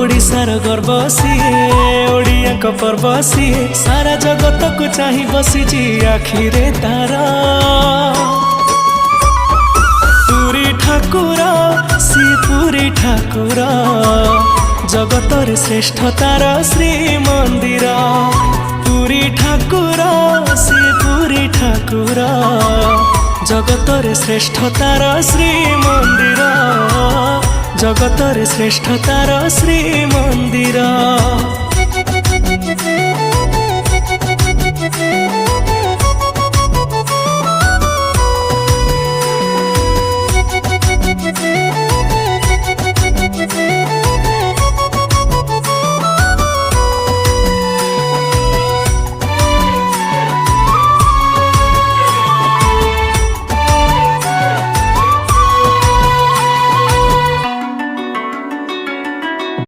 ओडिशार गर्व सिए ओडिया को पर्व सिए सारा जगत को चाही बसीची आखिरे तारा पुरी ठाकुर सी पुरी ठाकुर जगतर श्रेष्ठ तार श्री मंदिर पुरी ठाकुर सी पुरी ठाकुर जगतर श्रेष्ठ तार श्री मंदिर जगतर श्रेष्ठ तार श्री मंदिर।